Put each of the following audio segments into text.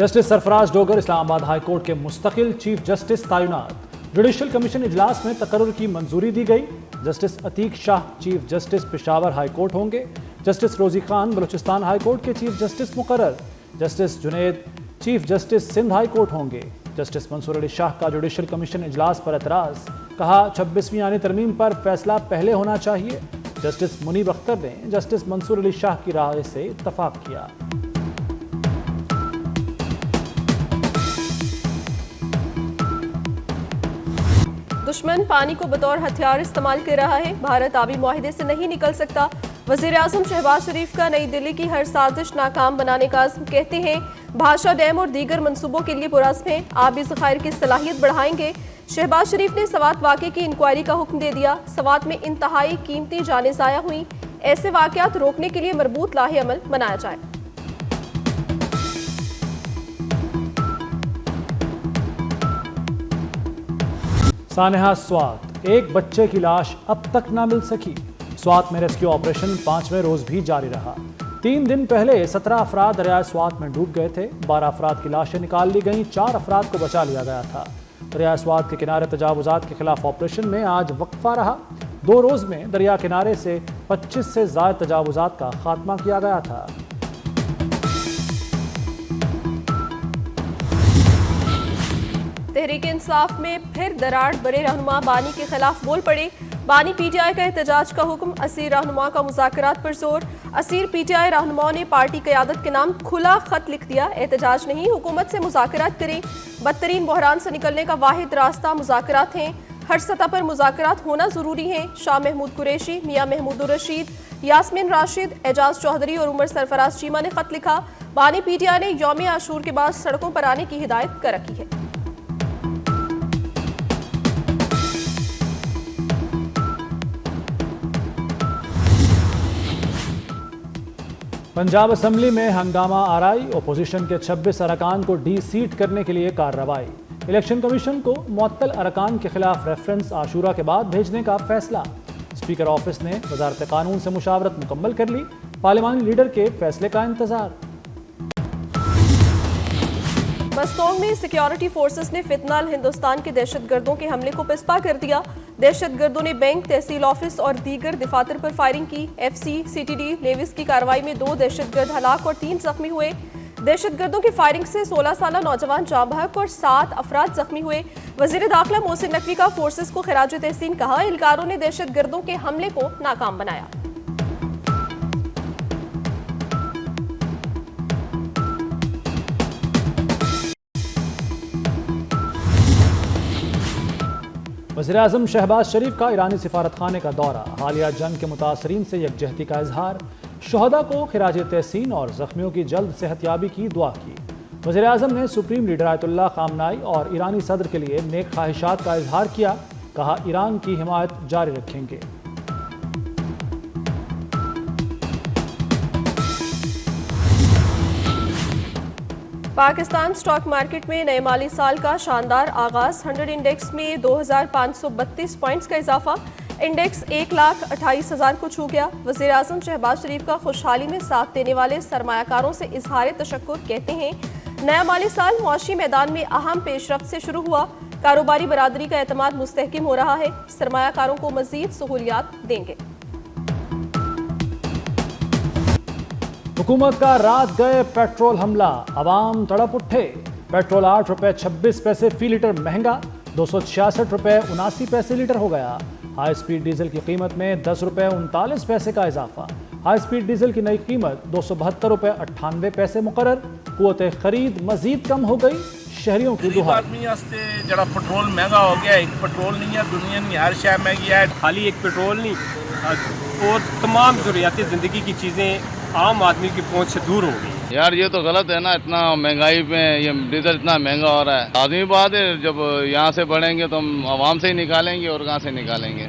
Justice Sarfaraz Dogar Islamabad high court के मुस्तकिल chief justice तैनात। जुडिशल कमीशन इजलास में तकर्रुर की मंजूरी दी गई। Justice Ateeq Shah chief justice Peshawar high court होंगे। Justice Rozi Khan Balochistan high court के चीफ जस्टिस मुकर्रर। Justice Junaid chief justice Sindh high court होंगे। जस्टिस मंसूर अली शाह का जुडिशल कमीशन इजलास पर एतराज, कहा 26वीं आईनी तरमीम पर फैसला पहले होना चाहिए। जस्टिस मुनीब अख्तर ने जस्टिस मंसूर अली शाह की राय से इत्तफाक किया। दुश्मन पानी को बतौर हथियार इस्तेमाल कर रहा है, भारत आबी मुआहिदे से नहीं निकल सकता। वज़ीर आज़म शहबाज शरीफ का नई दिल्ली की हर साजिश नाकाम बनाने का अज़्म, कहते हैं भाषा डैम और दीगर मंसूबों के लिए पुरज़्म हैं, आबी ज़खायर की सलाहियत बढ़ाएंगे। शहबाज शरीफ ने सवात वाक़े की इंक्वायरी का हुक्म दे दिया। सवात में इंतहाई कीमती जानें ज़ाया हुई, ऐसे वाक़यात रोकने के लिए मरबूत लाहे अमल बनाया जाए। सानेहा स्वात, एक बच्चे की लाश अब तक ना मिल सकी। स्वात में रेस्क्यू ऑपरेशन 5वें रोज भी जारी रहा। 3 दिन पहले 17 अफराद दरियाए स्वात में डूब गए थे। 12 अफराद की लाशें निकाल ली गईं, 4 अफराद को बचा लिया गया था। दरिया स्वात के किनारे तजावुजात के खिलाफ ऑपरेशन में आज वक्फा रहा। 2 रोज में दरिया किनारे से 25 से ज़ायद तजावुजात का खात्मा किया गया था। तहरीक इंसाफ में फिर दरार, बड़े रहनुमा बानी के खिलाफ बोल पड़े। बानी पीटीआई का एहतजाज का हुक्म, असीर रहनुमा का मुज़ाकरात पर जोर। असीर पीटीआई रहनुमाओं ने पार्टी क़यादत के नाम खुला खत लिख दिया, एहतजाज नहीं, हुकूमत से मुज़ाकरात करें। बदतरीन बहरान से निकलने का वाहिद रास्ता मुज़ाकरात हैं, हर सतह पर मुज़ाकरात होना ज़रूरी है। शाह महमूद कुरैशी, मियाँ महमूद रशीद, यास्मीन राशिद, एजाज चौधरी और उमर सरफराज चीमा ने खत लिखा। बानी पीटीआई ने यौम आशूर के बाद सड़कों पर आने की हिदायत कर रखी है। पंजाब असम्बली में हंगामा आराई, अपोजिशन के 26 अरकान को डी सीट करने के लिए कार्रवाई। इलेक्शन कमीशन को मुअत्तल अरकान के खिलाफ रेफरेंस आशूरा के बाद भेजने का फैसला। स्पीकर ऑफिस ने वजारत कानून से मुशावरत मुकम्मल कर ली। पार्लिमानी लीडर के फैसले का इंतजार। बस्तोंग में सिक्योरिटी फोर्सेस ने फितनाल हिंदुस्तान के दहशतगर्दों के हमले को पिस्पा कर दिया। दहशतगर्दों ने बैंक, तहसील ऑफिस और दीगर दफातर पर फायरिंग की। एफसी, सीटीडी, नेविस की कार्रवाई में 2 दहशतगर्द हलाक और 3 जख्मी हुए। दहशतगर्दों की फायरिंग से 16 साला नौजवान जाँ बहक और 7 अफराद जख्मी हुए। वजीर दाखिला मोहसिन नकवी का फोर्सेस को खिराज तहसीन, कहा एहलकारों ने दहशतगर्दों के हमले को नाकाम बनाया। वज़ीर आज़म शहबाज शरीफ का ईरानी सिफारत खाने का दौरा, हालिया जंग के मुतासरीन से यकजहती का इजहार। शुहदा को खिराज तहसीन और जख्मियों की जल्द सेहतयाबी की दुआ की। वज़ीर आज़म ने सुप्रीम लीडर आयतुल्लाह खामनाई और ईरानी सदर के लिए नेक ख्वाहिशात का इजहार किया, कहा ईरान की हिमायत जारी रखेंगे। पाकिस्तान स्टॉक मार्केट में नए माली साल का शानदार आगाज। 100 इंडेक्स में 2532 पॉइंट्स का इजाफा, इंडेक्स 1,28,000 को छू गया। वज़ीर आज़म शहबाज शरीफ का खुशहाली में साथ देने वाले सरमायाकारों से इजहार तशक्कुर, कहते हैं नया माली साल मुआशी मैदान में अहम पेशरफ्त से शुरू हुआ। कारोबारी बरादरी का एतमाद मुस्तहकिम हो रहा है, सरमायाकारों को मज़ीद सहूलियात देंगे। हुकूमत का रात गए पेट्रोल हमला, अवाम तड़प उठे। पेट्रोल 8 रुपए 26 पैसे फी लीटर महंगा, 266 रुपए 79 पैसे लीटर हो गया। हाई स्पीड डीजल की कीमत में 10 रुपए 39 पैसे का इजाफा। हाई स्पीड डीजल की नई कीमत 272 रुपए 98 पैसे मुकर्रर। कुव्वत खरीद मजीद कम हो गई, शहरियों की दुआ। आदमी वास्ते जरा पेट्रोल महंगा हो गया, एक पेट्रोल नहीं है, दुनिया में हर शय महंगी है। खाली एक पेट्रोल नहीं और तमाम ज़रूरियाती ज़िंदगी की चीज़ें आम आदमी की पहुंच से दूर हो गई। यार ये तो गलत है ना, इतना महंगाई पे ये डीजल इतना महंगा हो रहा है। आदमी बात है, जब यहाँ से बढ़ेंगे तो हम आवाम से ही निकालेंगे और कहाँ से निकालेंगे।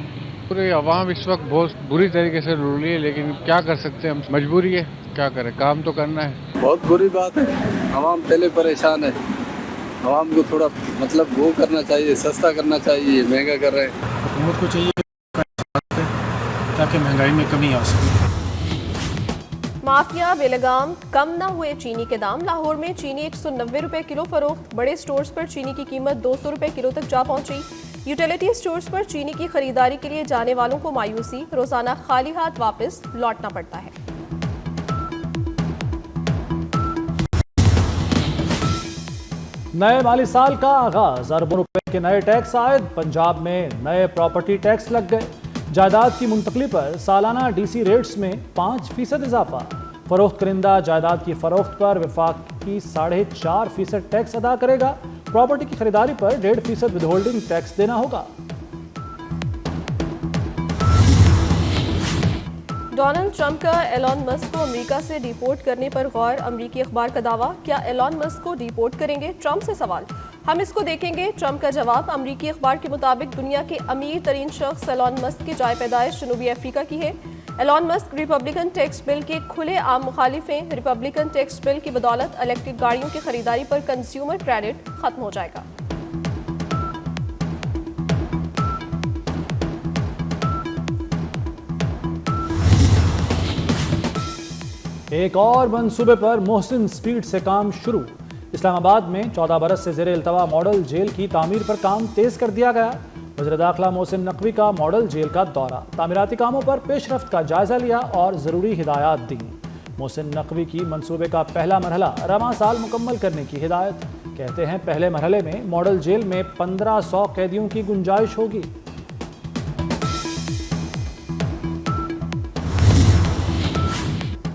पूरे आवाम इस वक्त बहुत बुरी तरीके से रुली है, लेकिन क्या कर सकते हैं, हम मजबूरी है, क्या करें, काम तो करना है। बहुत बुरी बात है, आवाम पहले परेशान है। आवाम को थोड़ा मतलब वो करना चाहिए, सस्ता करना चाहिए, महंगा कर रहे हैं। हुकूमत को चाहिए ताकि महंगाई में कमी आ सके। माफिया बेलगाम, कम न हुए चीनी के दाम। लाहौर में चीनी 190 रुपए किलो फरोख्त। बड़े स्टोर्स पर चीनी की कीमत 200 रुपए किलो तक जा पहुंची। यूटिलिटी स्टोर्स पर चीनी की खरीदारी के लिए जाने वालों को मायूसी, रोजाना खाली हाथ वापस लौटना पड़ता है। नए माली साल का आगाज, अरबों रुपए के नए टैक्स आयद। पंजाब में नए प्रॉपर्टी टैक्स लग गए। जायदाद की मुंतकली पर सालाना डीसी रेट्स में 5% इजाफा। फरोख्त करिंदा जायदाद की फरोख्त पर वफाकी 4.5% टैक्स अदा करेगा। प्रॉपर्टी की खरीदारी पर 1.5% विदहोल्डिंग टैक्स देना होगा। डोनाल्ड ट्रंप का एलॉन मस्क को अमेरिका से डिपोर्ट करने पर गौर। अमेरिकी अखबार का दावा, क्या एलॉन मस्क को डिपोर्ट करेंगे? ट्रंप से सवाल, हम इसको देखेंगे। ट्रंप का जवाब, अमेरिकी अखबार के मुताबिक दुनिया के अमीर तरीन शख्स एलॉन मस्क की जाए पैदाइश जनूबी अफ्रीका की है। Elon Musk Republican tax bill के खुले आम मुखालिफ हैं। रिपब्लिकन टैक्स बिल की बदौलत इलेक्ट्रिक गाड़ियों की खरीदारी पर कंज्यूमर क्रेडिट खत्म हो जाएगा। एक और मंसूबे पर मोहसिन स्पीड से काम शुरू। इस्लामाबाद में 14 बरस से ज़ेर इल्तवा मॉडल जेल की तामीर पर काम तेज कर दिया गया। वज़ीर दाखिला मोहसिन नकवी का मॉडल जेल का दौरा, तामीराती कामों पर पेशरफ्त का जायजा लिया और ज़रूरी हिदायत दी। मोहसिन नकवी की मंसूबे का पहला मरहला रवां साल मुकम्मल करने की हिदायत। कहते हैं पहले मरहले में मॉडल जेल में 1500 कैदियों की गुंजाइश होगी।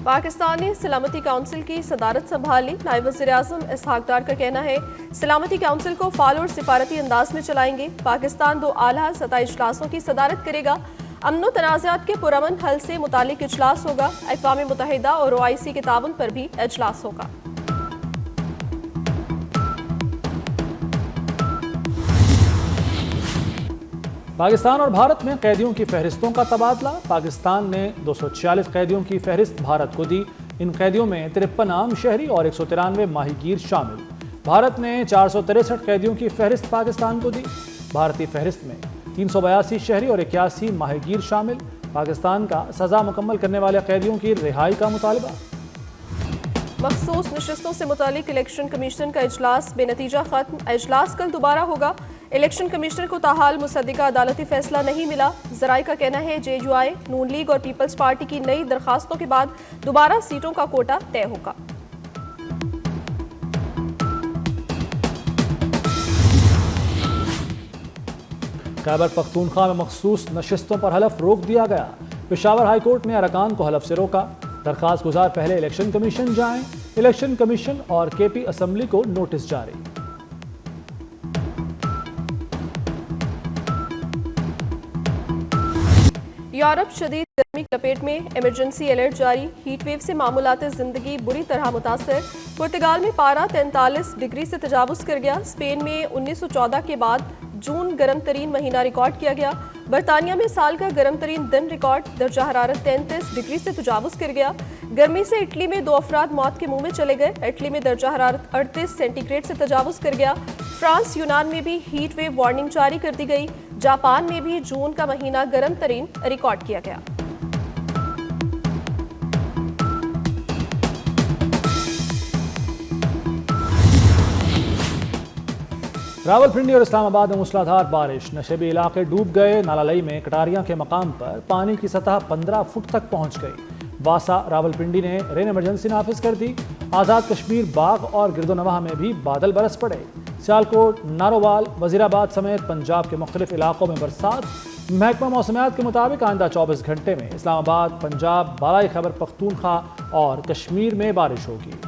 पाकिस्तान ने सलामती काउंसिल की सदारत संभाल ली। नायब वज़ीर आज़म इसहाक डार का कहना है, सलामती काउंसिल को फाल और सिफारती अंदाज में चलाएंगे। पाकिस्तान 2 आला सतह इजलासों की सदारत करेगा। अमन तनाज़ात के पुरअमन हल से मुतालिक इजलास होगा। अक़वाम मुत्तहिदा और OIC के ताउन पर भी इजलास होगा। पाकिस्तान और भारत में कैदियों की फहरिस्तों का तबादला। पाकिस्तान ने 246 कैदियों की फहरिस्त भारत को दी। इन कैदियों में 53 आम शहरी और 193 माहीगीर शामिल। भारत ने 463 कैदियों की फहरिस्त पाकिस्तान को दी। भारतीय फहरिस्त में 382 शहरी और 81 माहीगीर शामिल। पाकिस्तान का सजा मुकम्मल करने वाले कैदियों की रिहाई का मुतालबा। मखसूस नशिस्तों से मुतालिक इलेक्शन कमीशन का इजलास बेनतीजा खत्म। इजलास कल दोबारा होगा। इलेक्शन कमिश्नर को ताहाल मुसद्दिका अदालती फैसला नहीं मिला। ज़राए का कहना है JUI, नून लीग और पीपल्स पार्टी की नई दरखास्तों के बाद दोबारा सीटों का कोटा तय होगा। खैबर पख्तूनख्वा में मखसूस नशिस्तों पर हलफ रोक दिया गया। पेशावर हाई कोर्ट ने अरकान को हलफ से रोका। दरखास्त गुजार पहले इलेक्शन कमीशन जाएं। इलेक्शन कमीशन और KP असम्बली को नोटिस जारी। यूरोप शदीद गर्मी की लपेट में, इमरजेंसी अलर्ट जारी। हीट वेव से मामूलात ज़िंदगी बुरी तरह मुतासर। पुर्तगाल में पारा 43 डिग्री से तजावुज़ कर गया। स्पेन में 1914 के बाद जून गर्म तरीन महीना रिकॉर्ड किया गया। बरतानिया में साल का गर्म तरीन दिन रिकॉर्ड। दर्जा हरारत 33 डिग्री से तजावुज़ कर गया। गर्मी से इटली में 2 अफराद मौत के मुंह में चले गए। इटली में दर्जा हरारत 38 सेंटीग्रेड से तजावुज़ कर गया। फ्रांस यूनान में भी हीट वेव वार्निंग जारी कर दी गई। जापान में भी जून का महीना गर्म तरीन रिकॉर्ड किया गया। रावलपिंडी और इस्लामाबाद में मूसलाधार बारिश, नशेबी इलाके डूब गए। नालालई में कटारियां के मकाम पर पानी की सतह 15 फुट तक पहुंच गई। वासा रावलपिंडी ने रेन इमरजेंसी नाफिज कर दी। आज़ाद कश्मीर बाग और गिरदोनवाह में भी बादल बरस पड़े। सियालकोट, नारोवाल, वजीराबाद समेत पंजाब के मुख्तलिफ इलाकों में बरसात। महकमा मौसमियात के मुताबिक आइंदा 24 घंटे में इस्लामाबाद, पंजाब, बालाई खैबर पख्तूनख्वा और कश्मीर में बारिश होगी।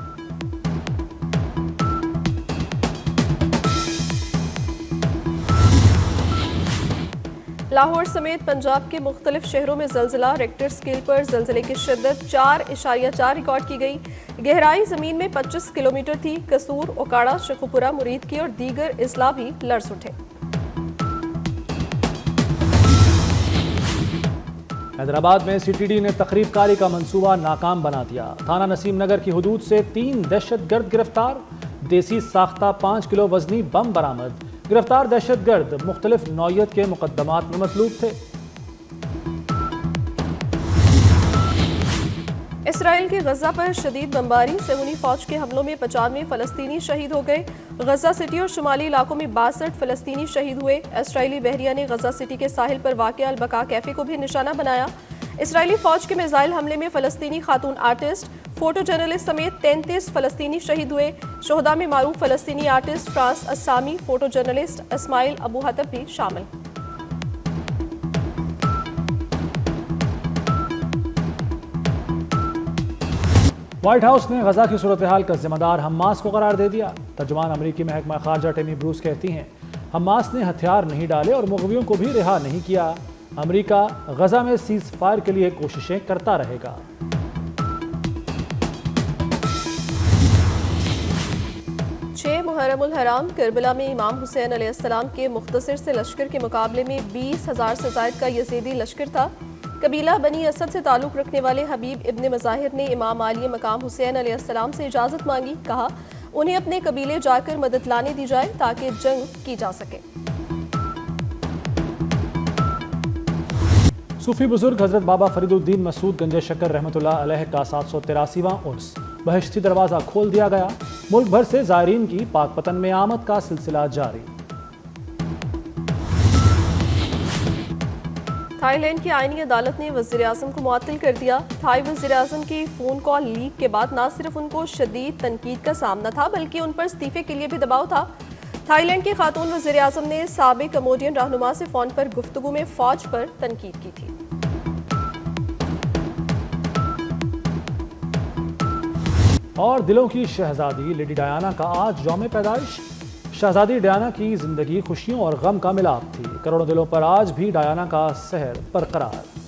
लाहौर समेत पंजाब के मुख्तलिफ शहरों में ज़लज़ला। रेक्टर स्केल पर ज़लज़ले की शिद्दत 4.4 रिकॉर्ड की गई। गहराई ज़मीन में 25 किलोमीटर थी। कसूर, ओकाड़ा, शेखुपुरा, मुरीदकी और दीगर अजला भी लर्ज़ उठे। हैदराबाद में CTD ने तखरीबकारी का मंसूबा नाकाम बना दिया। थाना नसीम नगर की हदूद से 3 दहशतगर्द गिरफ्तार। देसी साख्ता 5 किलो वजनी बम बरामद। गिरफ्तार दहशतगर्द मुख्तलिफ नौयत के मुकदमात में मतलूब थे। اسرائیل کی غزہ پر شدید بمباری، صہیونی فوج کے حملوں میں 95 فلسطینی شہید ہو گئے۔ غزہ سٹی اور شمالی علاقوں میں 62 فلسطینی شہید ہوئے۔ اسرائیلی بحریہ نے غزہ سٹی کے ساحل پر واقع البقاء کیفے کو بھی نشانہ بنایا۔ اسرائیلی فوج کے میزائل حملے میں فلسطینی خاتون آرٹسٹ، فوٹو جرنلسٹ سمیت 33 فلسطینی شہید ہوئے۔ شہداء میں معروف فلسطینی آرٹسٹ فراس السامی، فوٹو جرنلسٹ اسماعیل ابو حطب بھی شامل۔ وائٹ ہاؤس نے غزہ کی صورتحال کا ذمہ دار حماس کو قرار دے دیا۔ ترجمان امریکی محکمہ خارجہ ٹیمی بروس کہتی ہیں حماس نے ہتھیار نہیں ڈالے اور مغویوں کو بھی رہا نہیں کیا۔ امریکہ غزہ میں سیز فائر کے لیے کوششیں کرتا رہے گا۔ 6 محرم الحرام کربلا میں امام حسین علیہ السلام کے مختصر سے لشکر کے مقابلے میں 20,000 سے زائد کا یزیدی لشکر تھا۔ قبیلہ بنی اسد سے تعلق رکھنے والے حبیب ابن مظاہر نے امام عالی مقام حسین علیہ السلام سے اجازت مانگی، کہا انہیں اپنے قبیلے جا کر مدد لانے دی جائے تاکہ جنگ کی جا سکے۔ صوفی بزرگ حضرت بابا فرید الدین مسعود گنج شکر رحمۃ اللہ علیہ کا 783واں عرس بہشتی دروازہ کھول دیا گیا۔ ملک بھر سے زائرین کی پاک پتن میں آمد کا سلسلہ جاری۔ تھائی لینڈ کی آئینی عدالت نے وزیر اعظم کو معطل کر دیا۔ تھائی وزیر اعظم کی فون کال لیک کے بعد نہ صرف ان کو شدید تنقید کا سامنا تھا بلکہ ان پر استعفے کے لیے بھی دباؤ تھا۔ تھائی لینڈ کی خاتون وزیر اعظم نے سابق کموڈین رہنما سے فون پر گفتگو میں فوج پر تنقید کی تھی۔ اور دلوں کی شہزادی لیڈی ڈیانا کا آج یوم پیدائش۔ شہزادی ڈیانا کی زندگی خوشیوں اور غم کا ملاپ تھی۔ کروڑوں دلوں پر آج بھی ڈیانا کا سحر برقرار۔